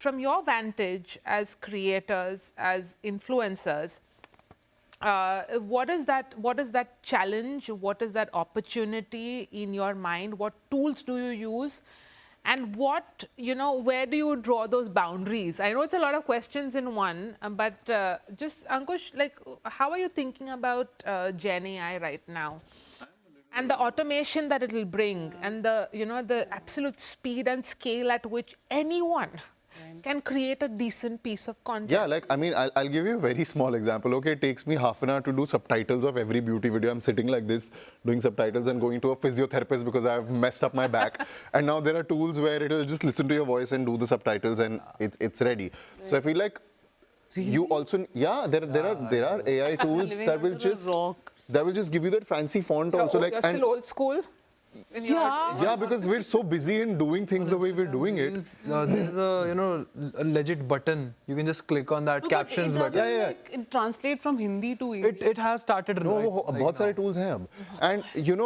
from your vantage as creators, as influencers, what is that challenge? What is that opportunity in your mind? What tools do you use? And what, where do you draw those boundaries? I know it's a lot of questions in one, but just Ankush, like, how are you thinking about Gen AI right now? And the automation that it will bring, and the absolute speed and scale at which anyone can create a decent piece of content. Yeah, like, I mean, I'll give you a very small example. Okay, it takes me half an hour to do subtitles of every beauty video. I'm sitting like this, doing subtitles and going to a physiotherapist because I've messed up my back. And now there are tools where it'll just listen to your voice and do the subtitles, and it's ready. So I feel like you also, there are AI tools that will just give you that fancy font also. Like, you're still old school? Yeah, because we're so busy in doing things the way we're doing it. There's a a legit button. You can just click on that captions button. Like, it translates from Hindi to English. It has started. No, बहुत सारे tools हैं अब. And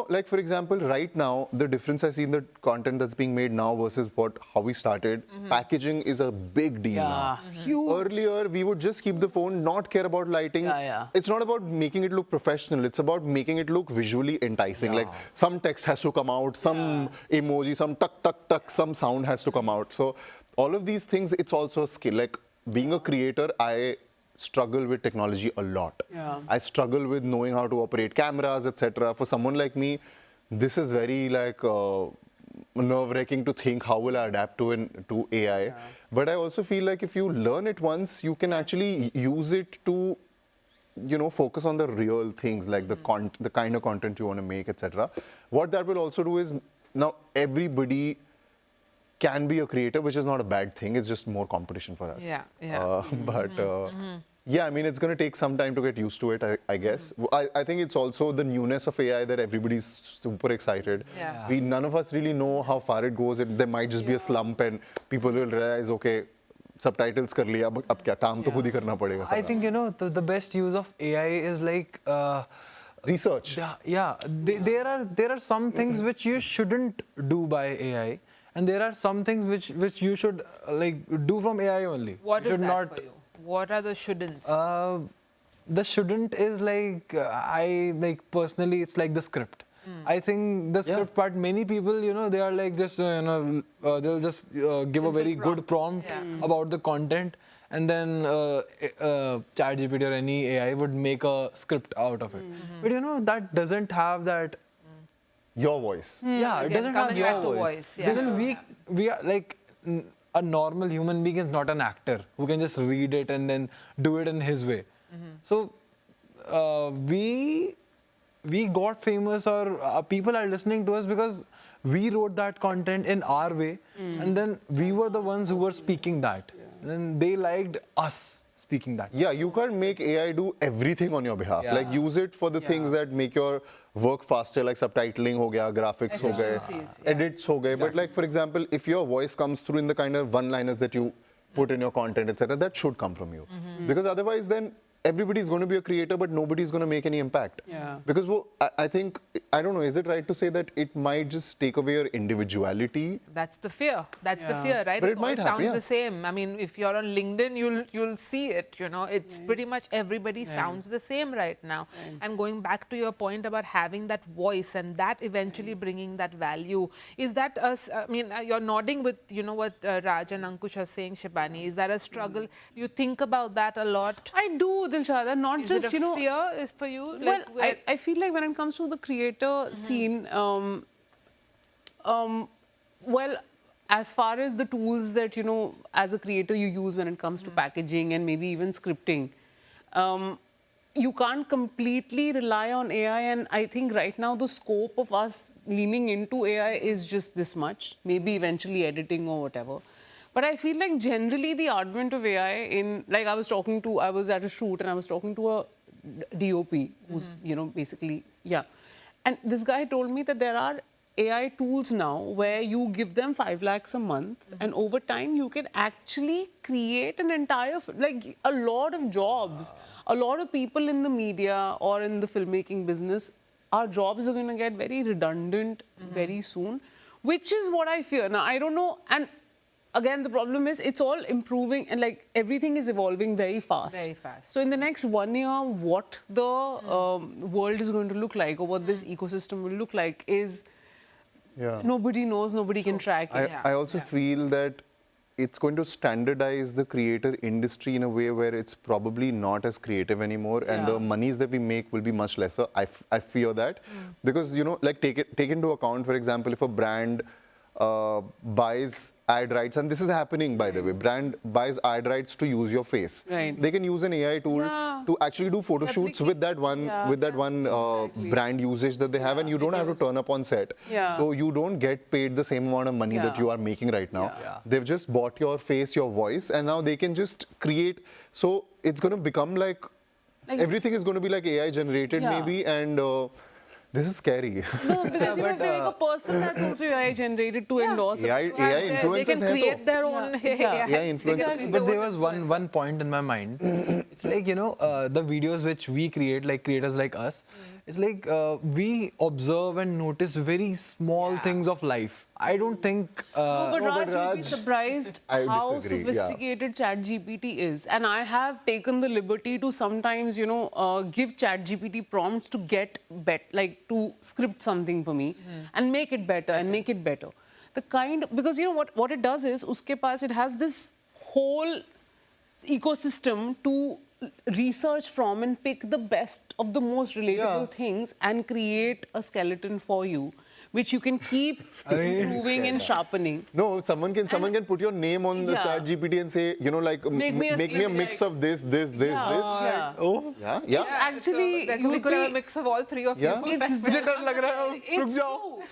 like for example, right now the difference I see in the content that's being made now versus how we started. Packaging is a big deal now. Huge. Earlier we would just keep the phone, not care about lighting. It's not about making it look professional. It's about making it look visually enticing. Like some text has to come out, some emoji, some tuck, tuck, tuck, some sound has to come out. So all of these things, it's also a skill. Like being a creator, I struggle with technology a lot. I struggle with knowing how to operate cameras, etc. For someone like me, this is very like nerve-wracking to think how will I adapt to AI. But I also feel like if you learn it once, you can actually use it to focus on the real things, like the kind of content you want to make, etc. What that will also do is, now everybody can be a creator, which is not a bad thing. It's just more competition for us. Yeah, I mean, it's going to take some time to get used to it, I guess. I think it's also the newness of AI that everybody's super excited. None of us really know how far it goes. There might just be a slump and people will realize, okay, subtitles कर लिया, अब क्या काम तो खुद ही करना पड़ेगा. I think the best use of AI is like research. There are some things which you shouldn't do by AI, and there are some things which you should like do from AI only. What is that for you? What are the shouldn'ts? The shouldn't is like personally, it's like the script. I think the script part, many people, they are like just, they'll just give a very good prompt about the content, and then ChatGPT or any AI would make a script out of it. But that doesn't have that. Your voice. It doesn't have your voice. Then we are like, a normal human being is not an actor who can just read it and then do it in his way. So we got famous, or people are listening to us because we wrote that content in our way, and then we were the ones who were speaking that. And then they liked us speaking that. Yeah, you can't make AI do everything on your behalf. Like use it for the things that make your work faster, like subtitling ho gaya, graphics ho gaye, edits ho gaye. But like, for example, if your voice comes through in the kind of one-liners that you put in your content, etc., that should come from you. Because otherwise then everybody's going to be a creator, but nobody's going to make any impact. Because I think, I don't know, is it right to say that it might just take away your individuality? That's the fear. That's the fear, right? But it might happen, sounds the same. I mean, if you're on LinkedIn, you'll see it. It's pretty much everybody sounds the same right now. And going back to your point about having that voice and that eventually bringing that value, is that us? I mean, you're nodding with what Raj and Ankush are saying, Shibani. Is that a struggle? You think about that a lot? I do, Delshad, and not is just, it a fear is for you? Well, I feel like when it comes to the creator scene, well, as far as the tools that, as a creator you use when it comes to packaging and maybe even scripting, you can't completely rely on AI. And I think right now the scope of us leaning into AI is just this much, maybe eventually editing or whatever. But I feel like generally the advent of AI like I was at a shoot and I was talking to a DOP who's, basically, And this guy told me that there are AI tools now where you give them 5 lakhs a month and over time you can actually create an entire, like a lot of jobs, a lot of people in the media or in the filmmaking business, our jobs are going to get very redundant very soon, which is what I fear. Now, I don't know. And again, the problem is it's all improving and like everything is evolving very fast. Very fast. So in the next 1 year, what the world is going to look like or what this ecosystem will look like is nobody knows, nobody can track it. I also feel that it's going to standardize the creator industry in a way where it's probably not as creative anymore, and the monies that we make will be much lesser. I fear that because, you know, like take into account, for example, if a brand buys ad rights, and this is happening, by the way, brand buys ad rights to use your face. Right. They can use an AI tool to actually do photo shoots with that one brand usage that they have, and you don't have to turn up on set. So you don't get paid the same amount of money that you are making right now. They've just bought your face, your voice, and now they can just create. So it's going to become like everything is going to be like AI generated maybe, and this is scary. No, because if they make a person that's also AI generated to endorse AI influencers they can create their own AI influencers. But there was one point in my mind. It's like, you know, the videos which we create, like creators like us, it's like we observe and notice very small things of life. I don't think... no, but Raj, you'll be Raj, surprised how sophisticated ChatGPT is. And I have taken the liberty to sometimes, you know, give ChatGPT prompts to get to script something for me and make it better and make it better. Because you know what it does is, uske paas it has this whole ecosystem to research from and pick the best of the most relatable things and create a skeleton for you, which you can keep improving and sharpening. No, someone can put your name on the chat GPT and say, you know, like make me a mix of this. Oh, yeah. It's actually we could have a mix of all three of you. It's true.